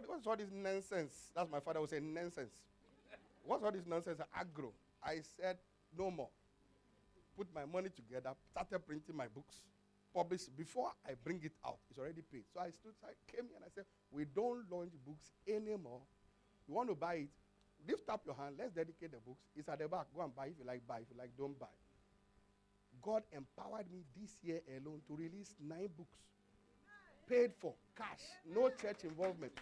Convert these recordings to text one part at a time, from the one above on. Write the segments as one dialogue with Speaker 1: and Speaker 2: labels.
Speaker 1: what's all this nonsense? That's my father would say, nonsense. What's all this nonsense? Agro. I said, no more. Put my money together, started printing my books, published. Before I bring it out, it's already paid. So I came here and I said, we don't launch books anymore. You want to buy it? Lift up your hand. Let's dedicate the books. It's at the back. Go and buy. If you like, buy. If you like, don't buy. God empowered me this year alone to release 9 books. Paid for, cash, no church involvement.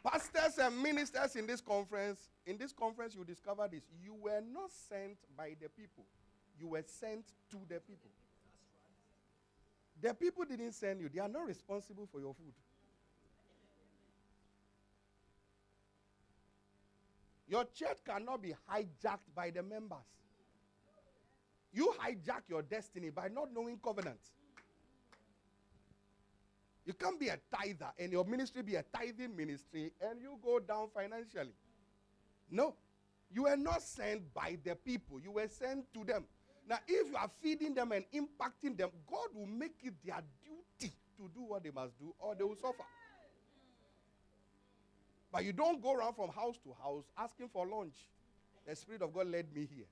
Speaker 1: Pastors and ministers in this conference, you discover this. You were not sent by the people. You were sent to the people. The people didn't send you. They are not responsible for your food. Your church cannot be hijacked by the members. You hijack your destiny by not knowing covenant. You can't be a tither and your ministry be a tithing ministry and you go down financially. No. You were not sent by the people. You were sent to them. Now, if you are feeding them and impacting them, God will make it their duty to do what they must do or they will suffer. But you don't go around from house to house asking for lunch. The Spirit of God led me here.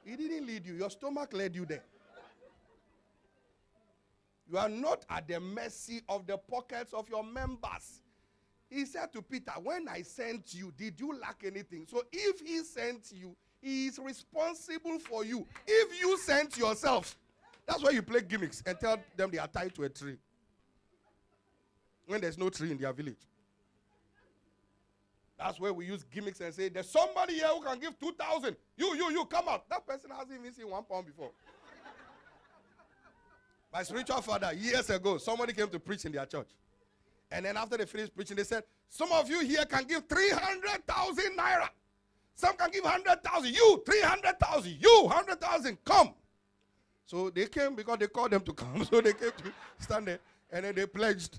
Speaker 1: He didn't lead you. Your stomach led you there. You are not at the mercy of the pockets of your members. He said to Peter, when I sent you, did you lack anything? So if he sent you, he is responsible for you. If you sent yourself, that's why you play gimmicks and tell them they are tied to a tree. When there's no tree in their village. That's where we use gimmicks and say, there's somebody here who can give 2,000. You, come out. That person hasn't even seen 1 pound before. My spiritual father, years ago, somebody came to preach in their church. And then after they finished preaching, they said, some of you here can give 300,000 naira. Some can give 100,000. You, 300,000. You, 100,000. Come. So they came because they called them to come. So they came to stand there. And then they pledged.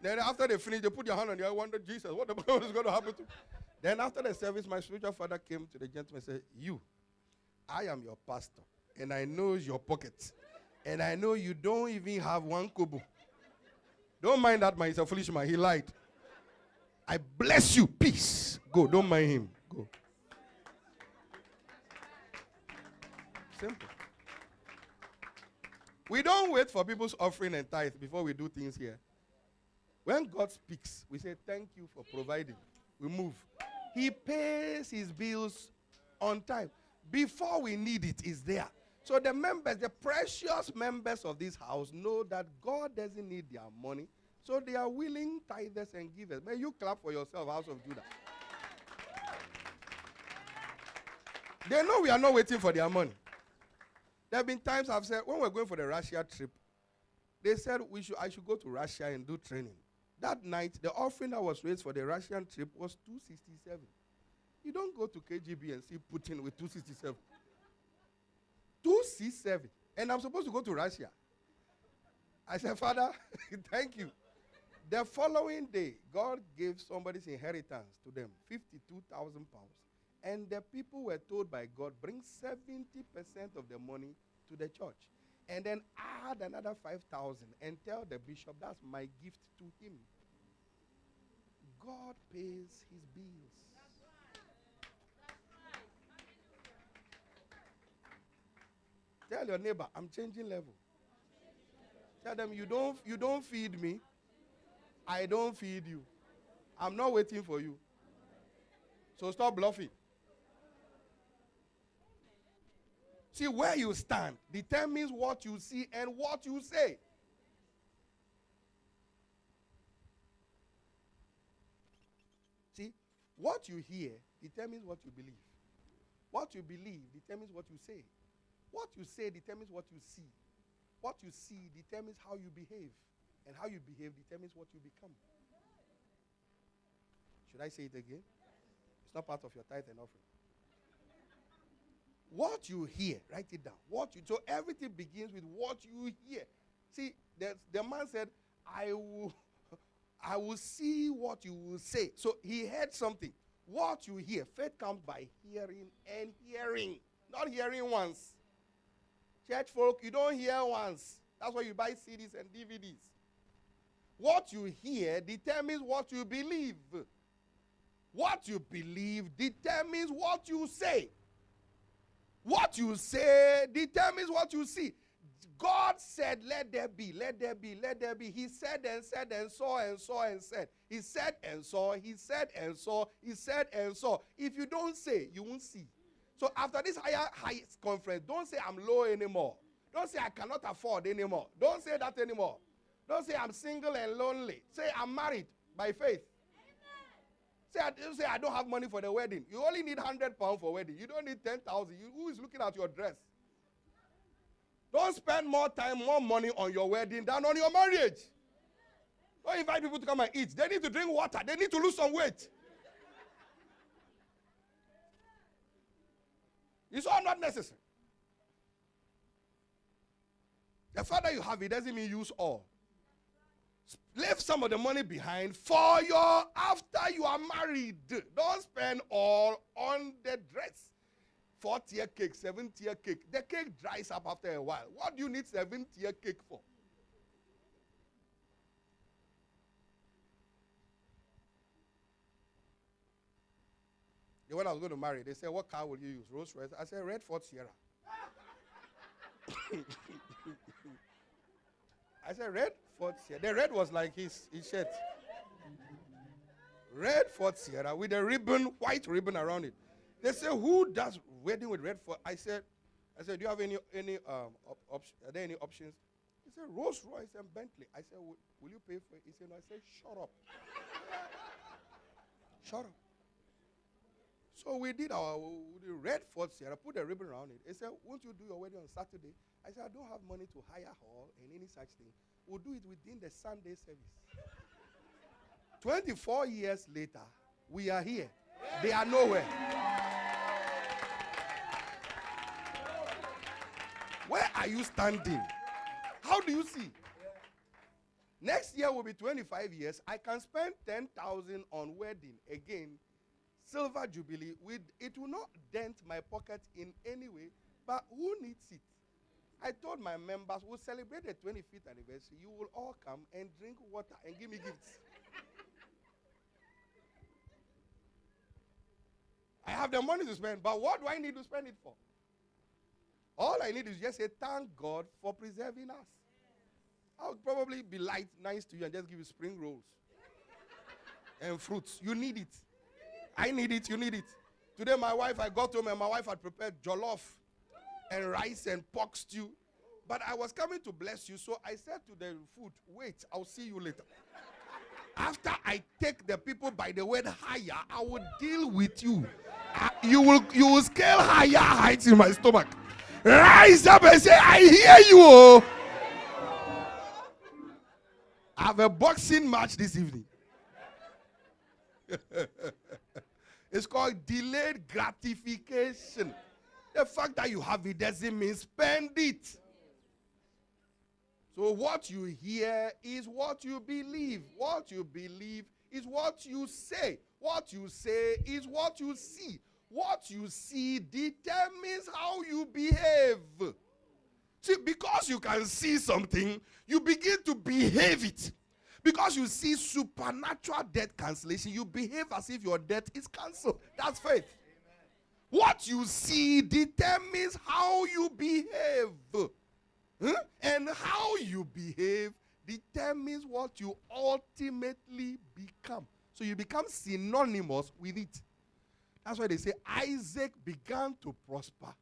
Speaker 1: Then after they finished, they put their hand on their wondered, Jesus, what is going to happen to me? Then after the service, my spiritual father came to the gentleman and said, you, I am your pastor. And I know your pocket. And I know you don't even have 1 kobo. Don't mind that man. He's a foolish man. He lied. I bless you. Peace. Go. Don't mind him. Go. Simple. We don't wait for people's offering and tithe before we do things here. When God speaks, we say, thank you for providing. We move. He pays his bills on time. Before we need it, it's there. So the members, the precious members of this house know that God doesn't need their money. So they are willing tithers and givers. May you clap for yourself, house of Judah. They know we are not waiting for their money. There have been times I've said, when we're going for the Russia trip, they said I should go to Russia and do training. That night, the offering that was raised for the Russian trip was 267. You don't go to KGB and see Putin with 267. 267. And I'm supposed to go to Russia. I said, Father, thank you. The following day, God gave somebody's inheritance to them, 52,000 pounds. And the people were told by God, bring 70% of the money to the church. And then add another 5,000 and tell the bishop, that's my gift to him. God pays his bills. Tell your neighbor, I'm changing level. Tell them, you don't feed me. I don't feed you. I'm not waiting for you. So stop bluffing. See, where you stand determines what you see and what you say. See, what you hear determines what you believe. What you believe determines what you say. What you say determines what you see. What you see determines how you behave. And how you behave determines what you become. Should I say it again? It's not part of your tithe and offering. What you hear, write it down. So everything begins with what you hear. See, the man said, I will see what you will say. So he heard something. What you hear. Faith comes by hearing and hearing. Not hearing once. Church folk, you don't hear once. That's why you buy CDs and DVDs. What you hear determines what you believe. What you believe determines what you say. What you say determines what you see. God said, let there be, let there be, let there be. He said and saw and saw and said. He said and saw, he said and saw, he said and saw. If you don't say, you won't see. So after this high conference, don't say I'm low anymore. Don't say I cannot afford anymore. Don't say that anymore. Don't say I'm single and lonely. Say I'm married by faith. Say I don't have money for the wedding. You only need £100 for wedding. You don't need 10,000. Who is looking at your dress? Don't spend more time, more money on your wedding than on your marriage. Don't invite people to come and eat. They need to drink water. They need to lose some weight. It's all not necessary. The fact that you have it doesn't mean use all. Leave some of the money behind for your after you are married. Don't spend all on the dress. 4-tier cake, 7-tier cake. The cake dries up after a while. What do you need 7-tier cake for? When I was going to marry, they said, what car will you use? Rolls Royce? I said, red Ford Sierra. I said, red Ford Sierra. The red was like his shirt. Red Ford Sierra with a ribbon, white ribbon around it. They said, who does wedding with red Ford? I said, do you have any options? Are there any options? He said, Rolls Royce and Bentley. I said, will you pay for it? He said, no. I said, shut up. Shut up. So we did our red Ford Sierra, put a ribbon around it. He said, won't you do your wedding on Saturday? I said, I don't have money to hire hall and any such thing. We'll do it within the Sunday service. 24 years later, we are here. They are nowhere. Where are you standing? How do you see? Next year will be 25 years. I can spend 10,000 on wedding again. Silver Jubilee, it will not dent my pocket in any way, but who needs it? I told my members, we'll celebrate the 25th anniversary. You will all come and drink water and give me gifts. I have the money to spend, but what do I need to spend it for? All I need is just say, thank God for preserving us. I would probably be nice to you and just give you spring rolls and fruits. You need it. I need it, you need it. Today I got home and my wife had prepared jollof and rice and pork stew. But I was coming to bless you, so I said to the food, wait, I'll see you later. After I take the people by the word higher, I will deal with you. You will scale higher heights in my stomach. Rise up and say, I hear you. I have a boxing match this evening. It's called delayed gratification. The fact that you have it doesn't mean spend it. So what you hear is what you believe. What you believe is what you say. What you say is what you see. What you see determines how you behave. See, because you can see something, you begin to behave it. Because you see supernatural debt cancellation, you behave as if your debt is cancelled. That's faith. Amen. What you see determines how you behave. And how you behave determines what you ultimately become. So you become synonymous with it. That's why they say Isaac began to prosper,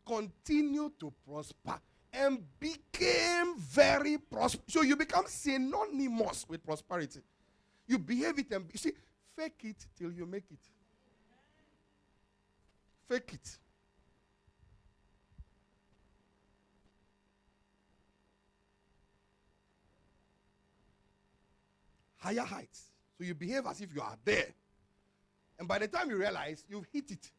Speaker 1: continued to prosper, and became very prosperous. So you become synonymous with prosperity. You behave it and you see, fake it till you make it. Fake it. Higher heights. So you behave as if you are there. And by the time you realize, you've hit it.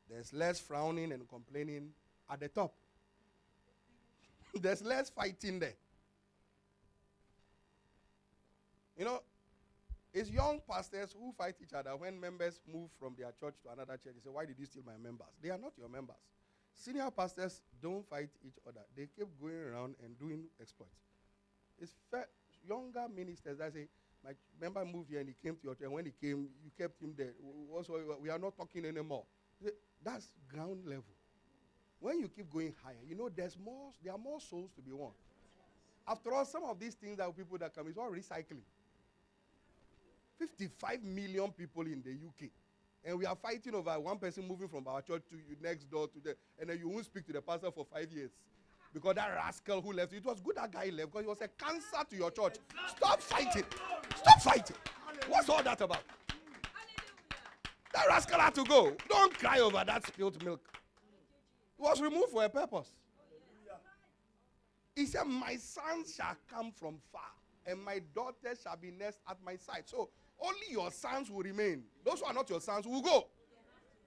Speaker 1: There's less frowning and complaining at the top. There's less fighting there. You know, It's young pastors who fight each other when members move from their church to another church. They say, why did you steal my members? They are not your members. Senior pastors don't fight each other. They keep going around and doing exploits. It's younger ministers that say, my member moved here and he came to your church. And when he came, you kept him there. Also, we are not talking anymore. That's ground level. When you keep going higher, there are more souls to be won. After all, some of these things that people that come, it's all recycling. 55 million people in the UK. And we are fighting over one person moving from our church to you next door to them. And then you won't speak to the pastor for 5 years. Because that rascal who left, it was good that guy left because he was a cancer to your church. Stop fighting. Stop fighting. What's all that about? That rascal had to go. Don't cry over that spilled milk. It was removed for a purpose. He said, my sons shall come from far, and my daughters shall be nursed at my side. So only your sons will remain. Those who are not your sons will go.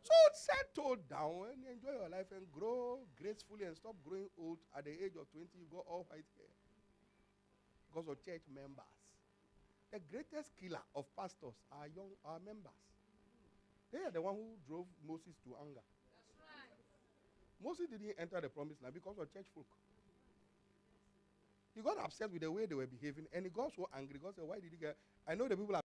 Speaker 1: So settle down and enjoy your life and grow gracefully and stop growing old. At the age of 20, you go all white hair. Because of church members. The greatest killer of pastors are members. They are the one who drove Moses to anger. That's right. Moses didn't enter the promised land because of church folk. He got upset with the way they were behaving, and he got so angry. God said, why did he get? I know the people are